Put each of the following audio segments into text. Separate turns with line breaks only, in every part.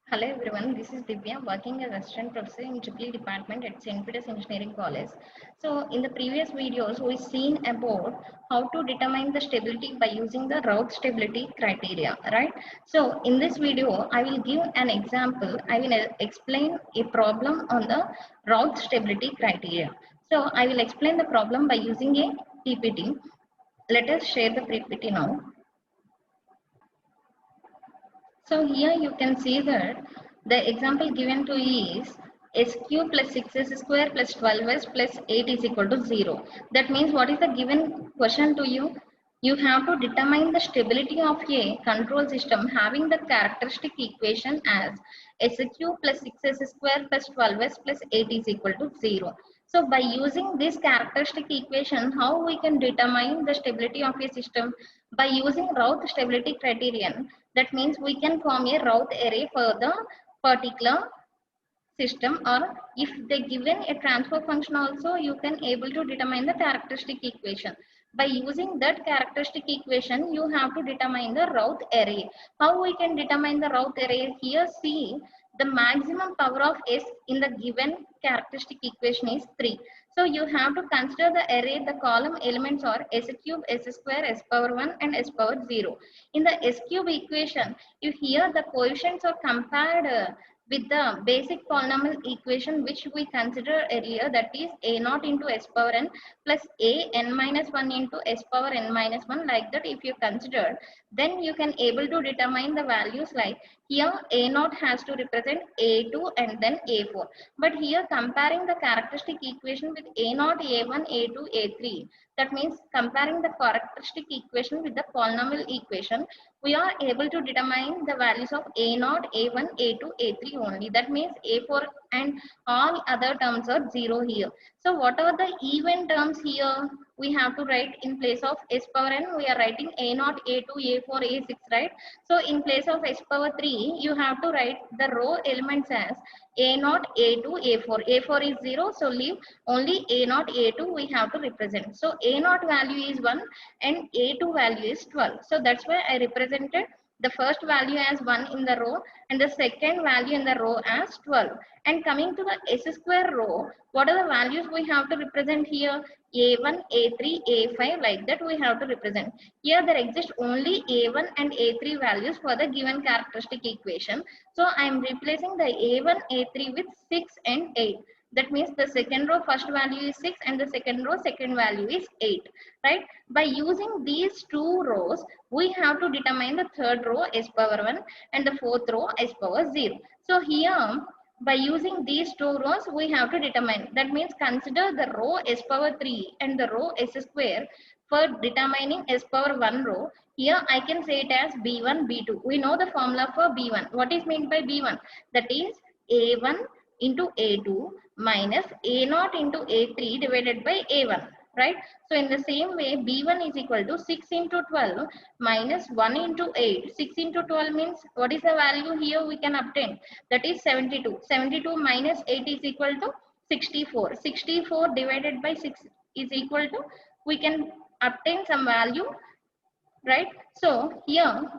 Hello everyone, this is Divya working as assistant professor in Triple department at St. Peter's Engineering College. So in the previous videos we seen about how to determine the stability by using the Routh stability criteria, right? So in this video I will give an example. I will explain a problem on the Routh stability criteria. So I will explain the problem by using a PPT. Let us share the PPT now. So here you can see that the example given to you is s cube plus 6s square plus 12s plus 8 is equal to 0. That means what is the given question to you? You have to determine the stability of a control system having the characteristic equation as s cube plus 6s square plus 12s plus 8 is equal to 0. So by using this characteristic equation, how we can determine the stability of a system? By using Routh stability criterion, that means we can form a Routh array for the particular system, or if they given a transfer function also you can able to determine the characteristic equation. By using that characteristic equation you have to determine the Routh array. How we can determine the Routh array? Here see the maximum power of s in the given characteristic equation is 3. So you have to consider the array. The column elements are s cube, s square, s power 1 and s power 0. In the s cube equation, if here the coefficients are compared with the basic polynomial equation which we considered earlier, that is a naught into s power n plus a n minus 1 into s power n minus 1, like that if you consider, then you can able to determine the values. Like here a naught has to represent a2 and then a4, but here comparing the characteristic equation with a naught, a1, a2, a3, that means comparing the characteristic equation with the polynomial equation, we are able to determine the values of a0, a1, a2, a3 only. That means a4 and all other terms are 0 here. So what are the even terms here? We have to write in place of s power n, we are writing a0, a2, a4, a6, right? So in place of s power 3, you have to write the row elements as a0, a2, a4. a4 is 0, so leave only a0, a2 we have to represent. So a0 value is 1 and a2 value is 12. So that's why I represented the first value as 1 in the row and the second value in the row as 12. And coming to the s square row, what are the values we have to represent here? a1, a3, a5, like that we have to represent. Here there exist only a1 and a3 values for the given characteristic equation. So I am replacing the a1, a3 with 6 and 8. That means the second row first value is 6 and the second row second value is 8, right? By using these two rows, we have to determine the third row s power 1 and the fourth row s power 0. So here by using these two rows we have to determine, that means consider the row s power 3 and the row s square for determining s power 1 row. Here I can say it as b1, b2. We know the formula for b1. What is meant by b1? That is a1 into a2 minus a0 into a3 divided by a1, right? So in the same way, b1 is equal to 6 into 12 minus 1 into 8. 6 into 12 means what is the value here we can obtain? That is 72. 72 minus 8 is equal to 64. 64 divided by 6 is equal to, we can obtain some value, right? So here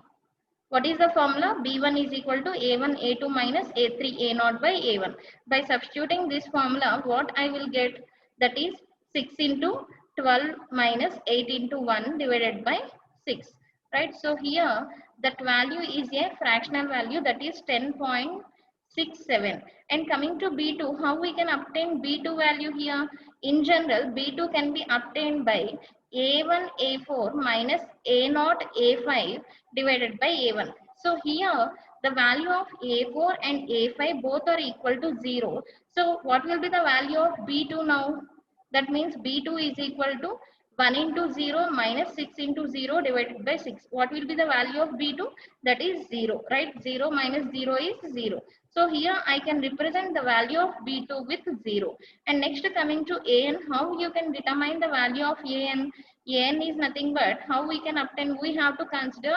what is the formula? B1 is equal to A1, A2 minus A3, A0 by A1. By substituting this formula, what I will get? That is 6 into 12 minus 8 into 1 divided by 6. Right? So here that value is a fractional value, that is 10.67. And coming to B2, how we can obtain B2 value here? In general, B2 can be obtained by A1, A4 minus A0, A5 divided by A1. So here the value of A4 and A5 both are equal to 0. So what will be the value of B2 now? That means B2 is equal to 1 into 0 minus 6 into 0 divided by 6. What will be the value of B2? That is 0, right? 0 minus 0 is 0. So here I can represent the value of B2 with 0. And next coming to AN, how you can determine the value of AN? AN is nothing but how we can obtain, we have to consider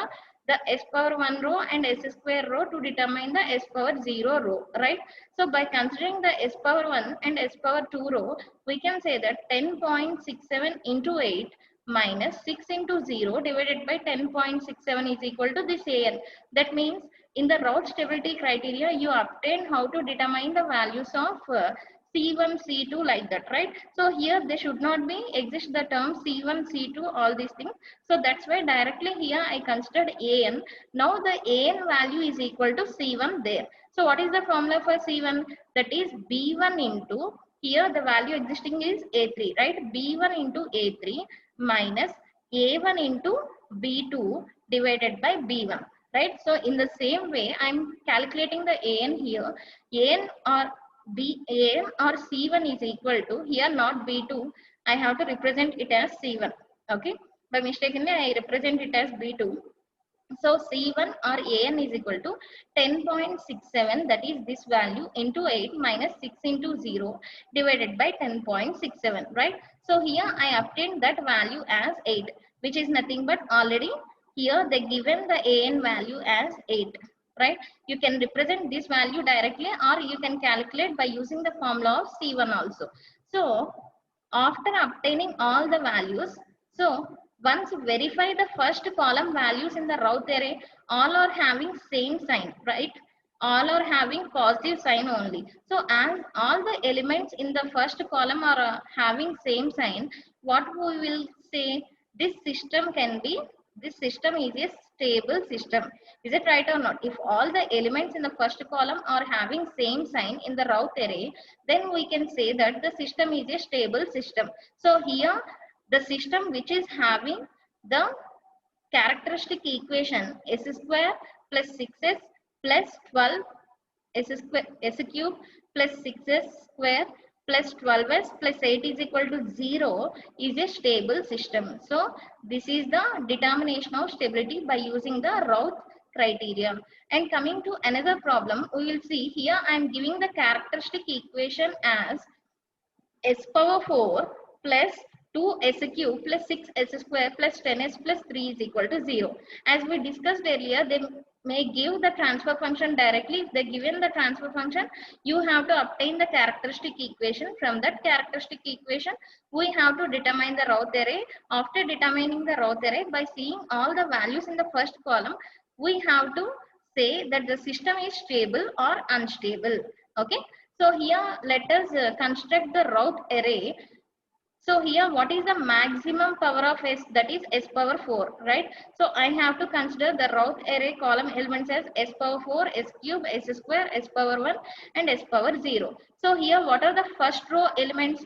the s power 1 row and s square row to determine the s power 0 row, right? So by considering the s power 1 and s power 2 row, we can say that 10.67 into 8 minus 6 into 0 divided by 10.67 is equal to this AN. That means In the Routh stability criteria, you obtain how to determine the values of C1, C2 like that, right? So here they should not be exist the term C1, C2, all these things. So that's why directly here I considered AN. Now the AN value is equal to C1 there. So what is the formula for C1? That is B1 into, here the value existing is A3, right? B1 into A3 minus A1 into B2 divided by B1, right? So in the same way, I'm calculating the AN here. AN or AN or C1 is equal to, here not B2, I have to represent it as C1, okay? By mistakenly, I represent it as B2. So C1 or AN is equal to 10.67, that is this value, into 8 minus 6 into 0 divided by 10.67, right? So here I obtained that value as 8, which is nothing but already here they given the AN value as 8, right? You can represent this value directly or you can calculate by using the formula of C1 also. So after obtaining all the values, so once verify the first column values in the Routh array, all are having same sign, right? All are having positive sign only. So as all the elements in the first column are having same sign, what we will say, this system can be, this system is a stable system. Is it right or not? If all the elements in the first column are having same sign in the Routh array, then we can say that the system is a stable system. So here the system which is having the characteristic equation s square plus 6s plus 12 s cube plus 6s square plus 12s plus 8 is equal to 0 is a stable system. So this is the determination of stability by using the Routh criteria. And coming to another problem, we will see here I am giving the characteristic equation as s power 4 plus 2s cube plus 6s square plus 10s plus 3 is equal to 0. As we discussed earlier, they may give the transfer function directly. If they given the transfer function, you have to obtain the characteristic equation. From that characteristic equation, we have to determine the Routh array. After determining the Routh array, by seeing all the values in the first column, we have to say that the system is stable or unstable. Okay. So here let us construct the Routh array. So here what is the maximum power of S, that is S power 4, right? So I have to consider the Routh array column elements as S power 4, S cube, S square, S power 1 and S power 0. So here what are the first row elements?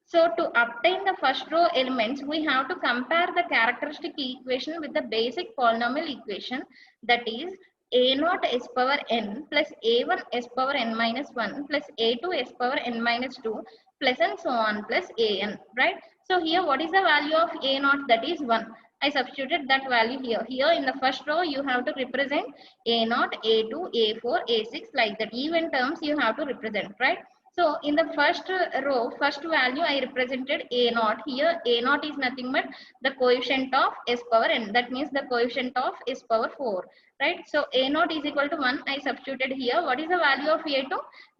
So to obtain the first row elements, we have to compare the characteristic equation with the basic polynomial equation, that is a0 s power n plus a1 s power n minus 1 plus a2 s power n minus 2 plus and so on plus an, right? So here what is the value of a0? That is 1. I substituted that value here. Here in the first row you have to represent a0, a2, a4, a6 like that. Even terms you have to represent, right? So in the first row, first value I represented a0. Here a0 is nothing but the coefficient of s power n. That means the coefficient of s power 4, right? So a0 is equal to 1. I substituted here. What is the value of a2?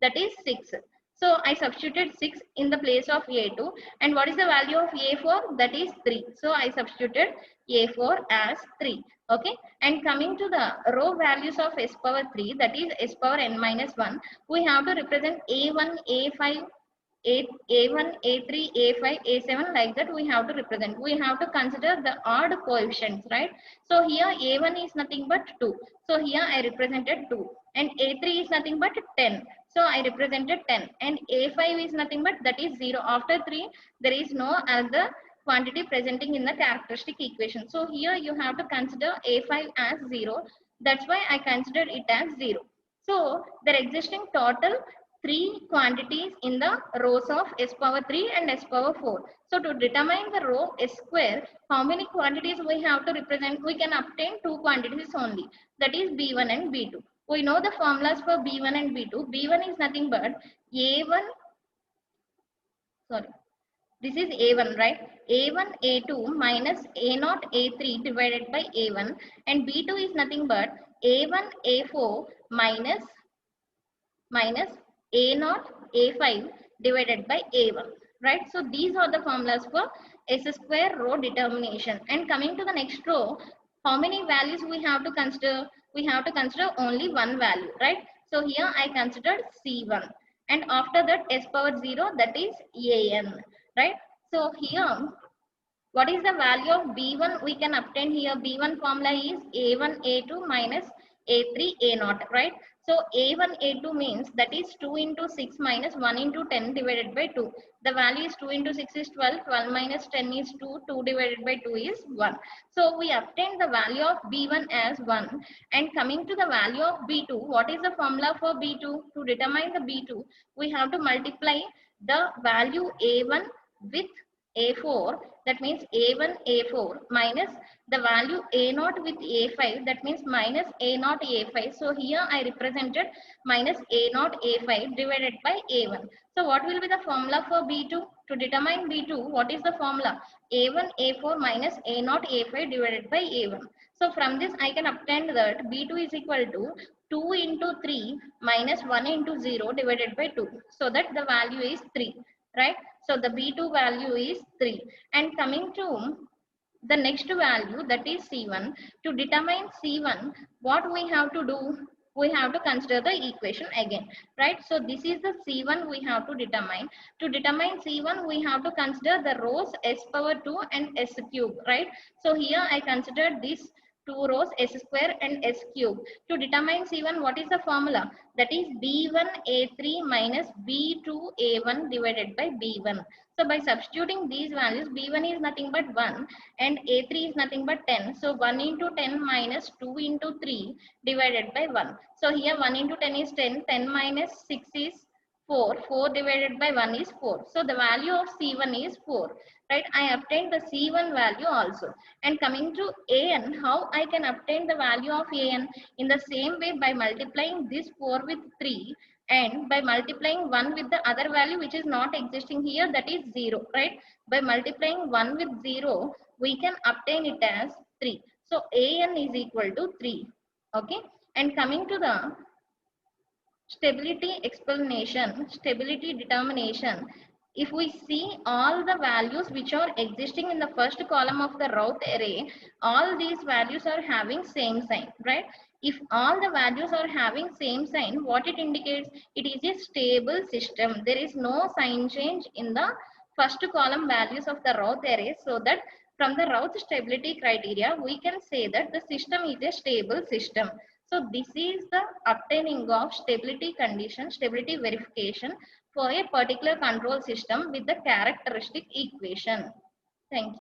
That is 6. So I substituted 6 in the place of a2. And what is the value of a4? That is 3. So I substituted a4 as 3. Okay. And coming to the row values of s power 3, that is s power n minus 1, we have to represent a1, a5, a1, a3, a5, a7 like that we have to represent. We have to consider the odd coefficients, right? So here a1 is nothing but 2. So here I represented 2. And a3 is nothing but 10. So I represented 10. And a5 is nothing but that is 0. After 3, there is no other quantity presenting in the characteristic equation. So here you have to consider a5 as 0. That's why I considered it as 0. So there existing total 3 quantities in the rows of s power 3 and s power 4. So to determine the row s square, how many quantities we have to represent? We can obtain 2 quantities only. That is b1 and b2. We know the formulas for b1 and b2. b1 is nothing but a1, sorry. This is a1, right? a1, a2 minus a0, a3 divided by a1, and b2 is nothing but a1, a4 minus a0, a5 divided by a1, right? So these are the formulas for s square row determination. And coming to the next row, how many values we have to consider? we have to consider only one value, right? So here I considered C1, and after that S power 0, that is AN, right? So here, what is the value of B1 we can obtain here? B1 formula is A1 A2 minus A3 A0, right? So A1 A2 means that is 2 into 6 minus 1 into 10 divided by 2. The value is 2 into 6 is 12, 12 minus 10 is 2, 2 divided by 2 is 1. So we obtain the value of B1 as 1. And coming to the value of B2, what is the formula for B2? To determine the B2, we have to multiply the value A1 with A4, that means A1 A4 minus the value A0 with A5, that means minus A0 A5. So here I represented minus A0 A5 divided by A1. So what will be the formula for B2? To determine B2, what is the formula? A1 A4 minus A0 A5 divided by A1. So from this I can obtain that B2 is equal to 2 into 3 minus 1 into 0 divided by 2. So that the value is 3, right? So the B2 value is 3. And coming to the next value, that is C1. To determine C1, what we have to do? We have to consider the equation again, right? So this is the C1 we have to determine. To determine C1, we have to consider the rows S power 2 and S cube, right? So here I considered this two rows S square and S cube. To determine C1, what is the formula? That is B1 A3 minus B2 A1 divided by B1. So by substituting these values, B1 is nothing but 1 and A3 is nothing but 10. So 1 into 10 minus 2 into 3 divided by 1. So here 1 into 10 is 10, 10 minus 6 is 4, 4 divided by 1 is 4. So the value of C1 is 4, right? I obtained the C1 value also. And coming to AN, how I can obtain the value of AN? In the same way, by multiplying this 4 with 3 and by multiplying 1 with the other value which is not existing here, that is 0, right? By multiplying 1 with 0, we can obtain it as 3. So AN is equal to 3, okay? And coming to the stability explanation, stability determination, if we see all the values which are existing in the first column of the Routh array, all these values are having same sign, right? If all the values are having same sign, what it indicates? It is a stable system. There is no sign change in the first column values of the Routh array, so that from the Routh stability criteria, we can say that the system is a stable system. So this is the obtaining of stability condition, stability verification for a particular control system with the characteristic equation. Thank you.